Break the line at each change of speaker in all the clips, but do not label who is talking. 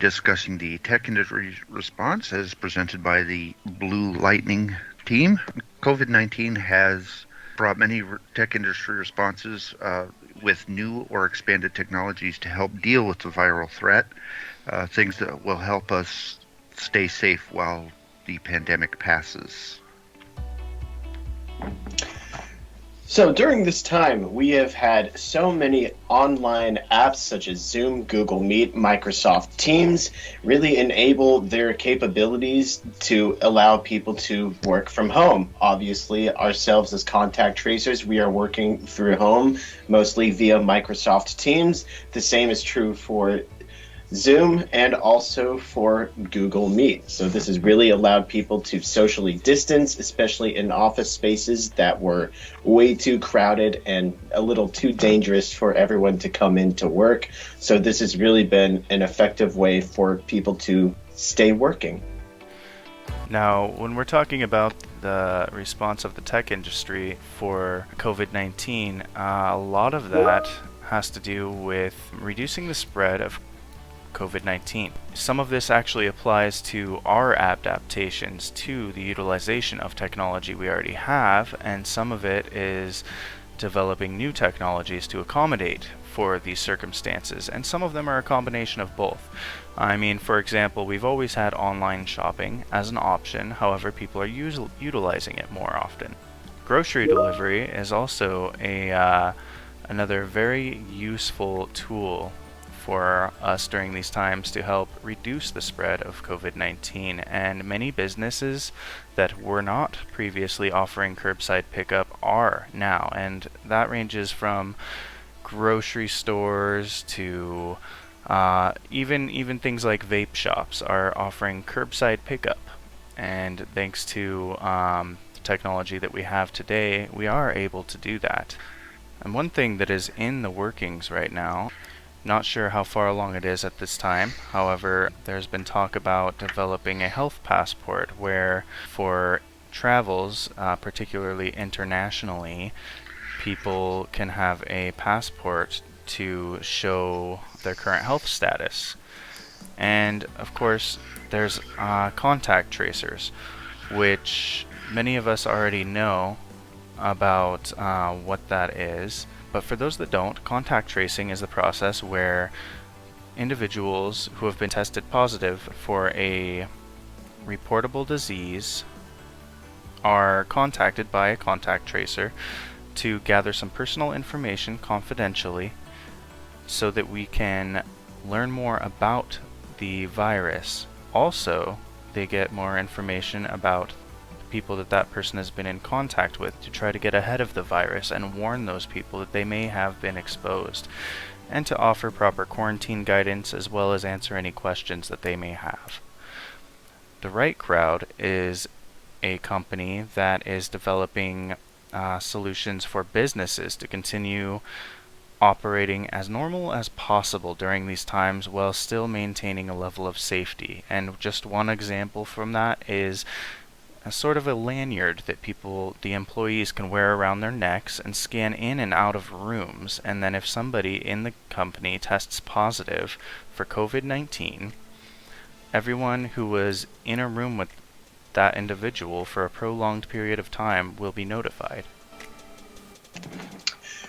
discussing the tech industry response as presented by the Blue Lightning team. COVID-19 has brought many tech industry responses with new or expanded technologies to help deal with the viral threat, things that will help us stay safe while the pandemic passes.
So during this time, we have had so many online apps such as Zoom, Google Meet, Microsoft Teams really enable their capabilities to allow people to work from home. Obviously, ourselves as contact tracers, we are working through home, mostly via Microsoft Teams. The same is true for Zoom and also for Google Meet. So this has really allowed people to socially distance, especially in office spaces that were way too crowded and a little too dangerous for everyone to come in to work. So this has really been an effective way for people to stay working.
Now, when we're talking about the response of the tech industry for COVID-19, a lot of that has to do with reducing the spread of COVID-19. Some of this actually applies to our adaptations to the utilization of technology we already have, and some of it is developing new technologies to accommodate for these circumstances, and some of them are a combination of both. I mean, for example, we've always had online shopping as an option, however, people are utilizing it more often. Grocery delivery is also another very useful tool for us during these times to help reduce the spread of COVID-19, and many businesses that were not previously offering curbside pickup are now, and that ranges from grocery stores to even things like vape shops are offering curbside pickup. And thanks to the technology that we have today, we are able to do that. And one thing that is in the workings right now, not sure how far along it is at this time. However, there's been talk about developing a health passport where for travels, particularly internationally, people can have a passport to show their current health status. And of course, there's contact tracers, which many of us already know about what that is. But for those that don't, contact tracing is the process where individuals who have been tested positive for a reportable disease are contacted by a contact tracer to gather some personal information confidentially so that we can learn more about the virus. Also, they get more information about people that person has been in contact with to try to get ahead of the virus and warn those people that they may have been exposed, and to offer proper quarantine guidance as well as answer any questions that they may have. The Right Crowd is a company that is developing solutions for businesses to continue operating as normal as possible during these times while still maintaining a level of safety. And just one example from that is a sort of a lanyard that the employees can wear around their necks and scan in and out of rooms, and then if somebody in the company tests positive for COVID-19, everyone who was in a room with that individual for a prolonged period of time will be notified.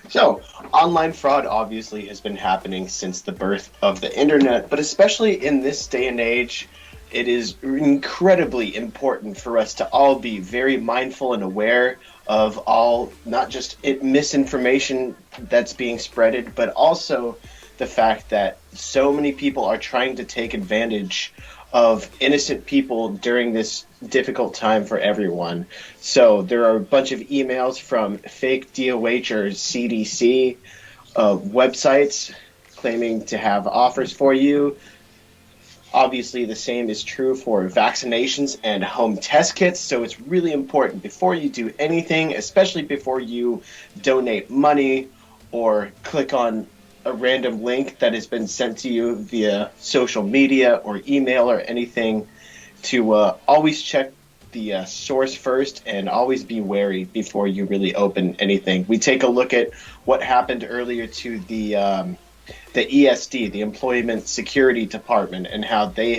So, online fraud obviously has been happening since the birth of the internet, but especially in this day and age, it is incredibly important for us to all be very mindful and aware of all, not just misinformation that's being spreaded, but also the fact that so many people are trying to take advantage of innocent people during this difficult time for everyone. So there are a bunch of emails from fake DOH or CDC websites claiming to have offers for you. Obviously, the same is true for vaccinations and home test kits, so it's really important before you do anything, especially before you donate money or click on a random link that has been sent to you via social media or email or anything, to always check the source first and always be wary before you really open anything. We take a look at what happened earlier to the the ESD, the Employment Security Department, and how they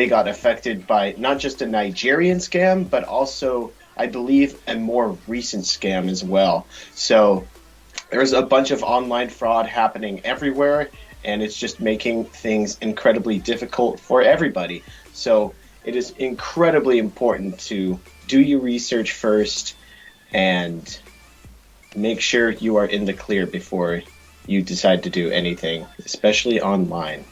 got affected by not just a Nigerian scam, but also, I believe, a more recent scam as well. So there's a bunch of online fraud happening everywhere, and it's just making things incredibly difficult for everybody. So it is incredibly important to do your research first and make sure you are in the clear before you decide to do anything, especially online.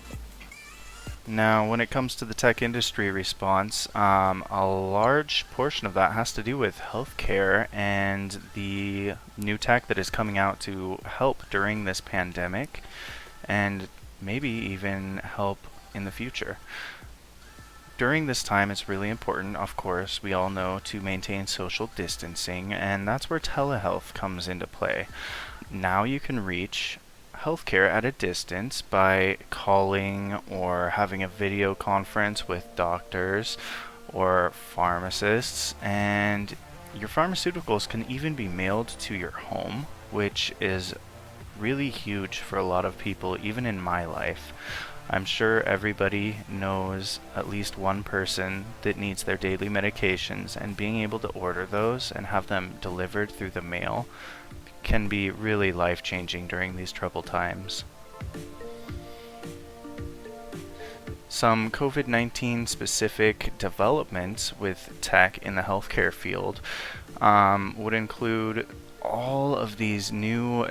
Now, when it comes to the tech industry response, a large portion of that has to do with healthcare and the new tech that is coming out to help during this pandemic and maybe even help in the future. During this time, it's really important, of course, we all know, to maintain social distancing, and that's where telehealth comes into play. Now you can reach healthcare at a distance by calling or having a video conference with doctors or pharmacists, and your pharmaceuticals can even be mailed to your home, which is really huge for a lot of people, even in my life. I'm sure everybody knows at least one person that needs their daily medications, and being able to order those and have them delivered through the mail can be really life-changing during these troubled times. Some COVID-19 specific developments with tech in the healthcare field would include all of these new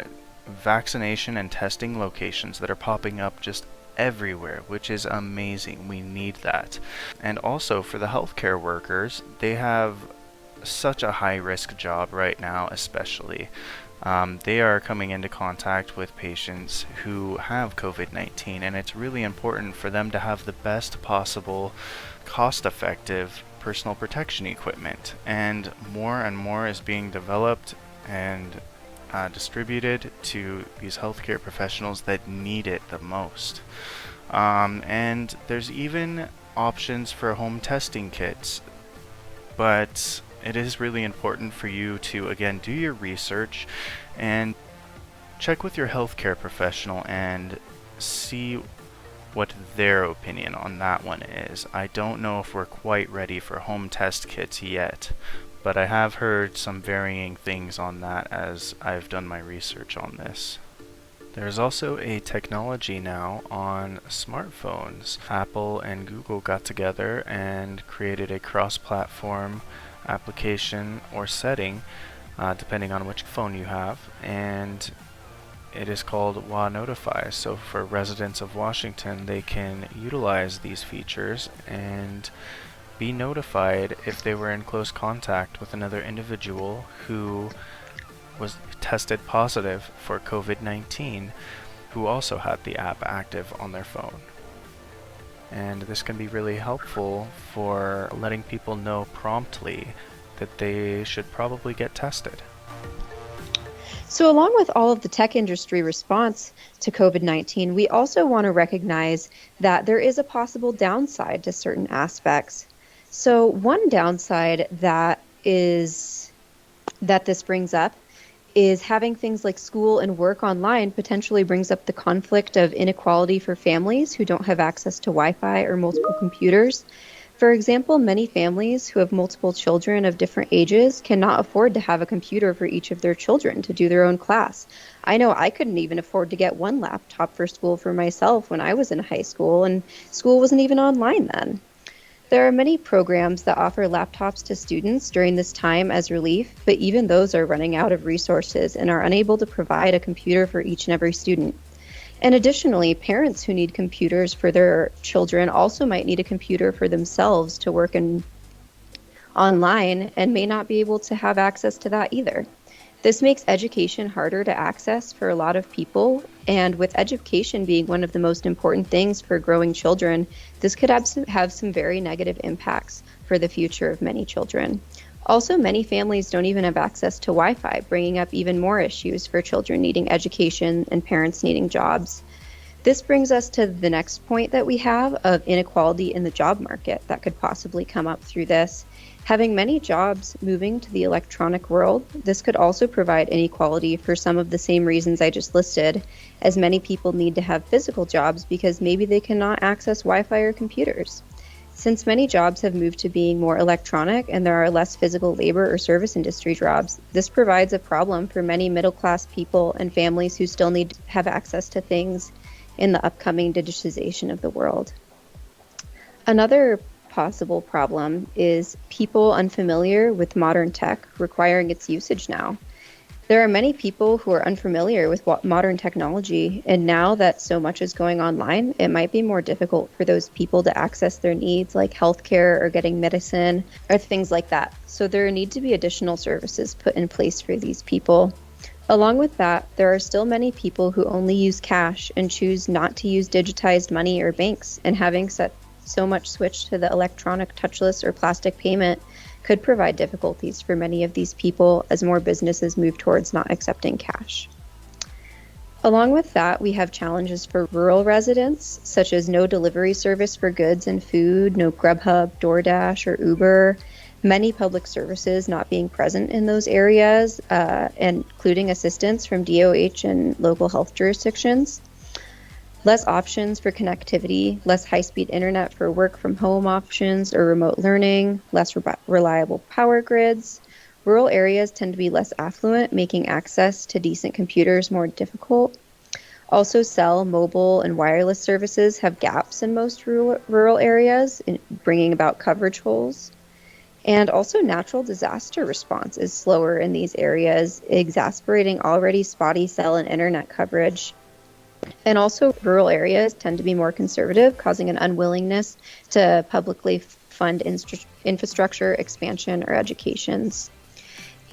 vaccination and testing locations that are popping up just everywhere, which is amazing. We need that. And also for the healthcare workers, they have such a high-risk job right now, especially. They are coming into contact with patients who have COVID-19, and it's really important for them to have the best possible cost-effective personal protection equipment. And more is being developed and distributed to these healthcare professionals that need it the most. And there's even options for home testing kits, but it is really important for you to, again, do your research and check with your healthcare professional and see what their opinion on that one is. I don't know if we're quite ready for home test kits yet, but I have heard some varying things on that as I've done my research on this. There's also a technology now on smartphones. Apple and Google got together and created a cross-platform application or setting, depending on which phone you have, and it is called WA Notify. So for residents of Washington, they can utilize these features and be notified if they were in close contact with another individual who was tested positive for COVID-19, who also had the app active on their phone. And this can be really helpful for letting people know promptly that they should probably get tested.
So along with all of the tech industry response to COVID-19, we also want to recognize that there is a possible downside to certain aspects. So one downside that this brings up is having things like school and work online potentially brings up the conflict of inequality for families who don't have access to Wi-Fi or multiple computers. For example, many families who have multiple children of different ages cannot afford to have a computer for each of their children to do their own class. I know I couldn't even afford to get one laptop for school for myself when I was in high school, and school wasn't even online then. There are many programs that offer laptops to students during this time as relief, but even those are running out of resources and are unable to provide a computer for each and every student. And additionally, parents who need computers for their children also might need a computer for themselves to work online and may not be able to have access to that either. This makes education harder to access for a lot of people, and with education being one of the most important things for growing children, this could have some very negative impacts for the future of many children. Also, many families don't even have access to Wi-Fi, bringing up even more issues for children needing education and parents needing jobs. This brings us to the next point that we have of inequality in the job market that could possibly come up through this. Having many jobs moving to the electronic world, this could also provide inequality for some of the same reasons I just listed, as many people need to have physical jobs because maybe they cannot access Wi-Fi or computers. Since many jobs have moved to being more electronic and there are less physical labor or service industry jobs, this provides a problem for many middle-class people and families who still need to have access to things in the upcoming digitization of the world. Another possible problem is people unfamiliar with modern tech requiring its usage now. There are many people who are unfamiliar with modern technology, and now that so much is going online, it might be more difficult for those people to access their needs like healthcare or getting medicine or things like that. So there need to be additional services put in place for these people. Along with that, there are still many people who only use cash and choose not to use digitized money or banks, and having so much switch to the electronic touchless or plastic payment could provide difficulties for many of these people as more businesses move towards not accepting cash. Along with that, we have challenges for rural residents, such as no delivery service for goods and food, no Grubhub, DoorDash, or Uber, many public services not being present in those areas, including assistance from DOH and local health jurisdictions. Less options for connectivity, less high-speed internet for work from home options or remote learning, less reliable power grids. Rural areas tend to be less affluent, making access to decent computers more difficult. Also, cell, mobile, and wireless services have gaps in most rural areas, bringing about coverage holes. And also, natural disaster response is slower in these areas, exacerbating already spotty cell and internet coverage. And also, rural areas tend to be more conservative, causing an unwillingness to publicly fund infrastructure expansion or educations.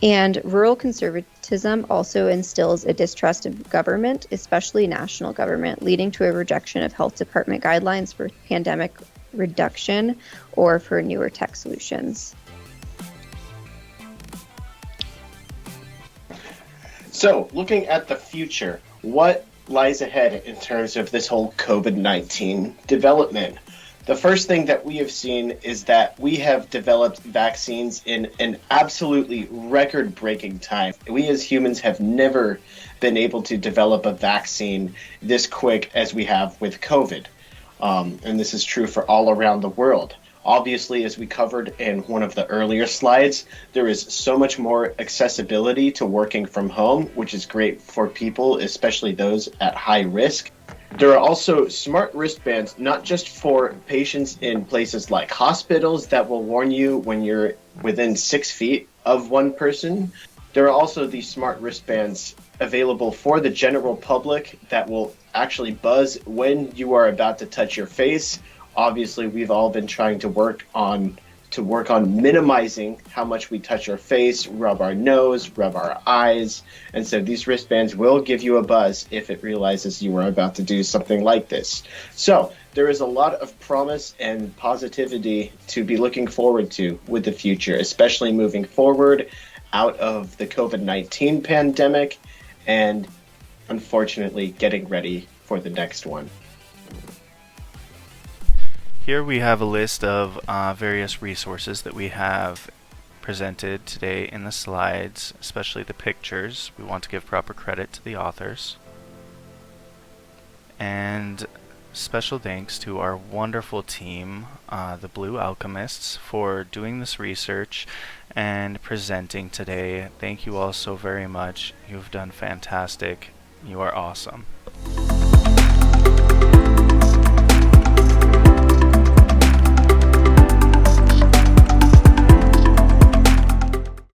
And rural conservatism also instills a distrust of government, especially national government, leading to a rejection of health department guidelines for pandemic reduction or for newer tech solutions.
So, looking at the future, what lies ahead in terms of this whole COVID-19 development? The first thing that we have seen is that we have developed vaccines in an absolutely record-breaking time. We as humans have never been able to develop a vaccine this quick as we have with COVID. And this is true for all around the world. Obviously, as we covered in one of the earlier slides, there is so much more accessibility to working from home, which is great for people, especially those at high risk. There are also smart wristbands, not just for patients in places like hospitals that will warn you when you're within 6 feet of one person. There are also these smart wristbands available for the general public that will actually buzz when you are about to touch your face. Obviously, we've all been trying to work on minimizing how much we touch our face, rub our nose, rub our eyes. And so these wristbands will give you a buzz if it realizes you are about to do something like this. So there is a lot of promise and positivity to be looking forward to with the future, especially moving forward out of the COVID-19 pandemic and unfortunately getting ready for the next one.
Here we have a list of various resources that we have presented today in the slides, especially the pictures. We want to give proper credit to the authors. And special thanks to our wonderful team, the Blue Alchemists, for doing this research and presenting today. Thank you all so very much. You've done fantastic. You are awesome.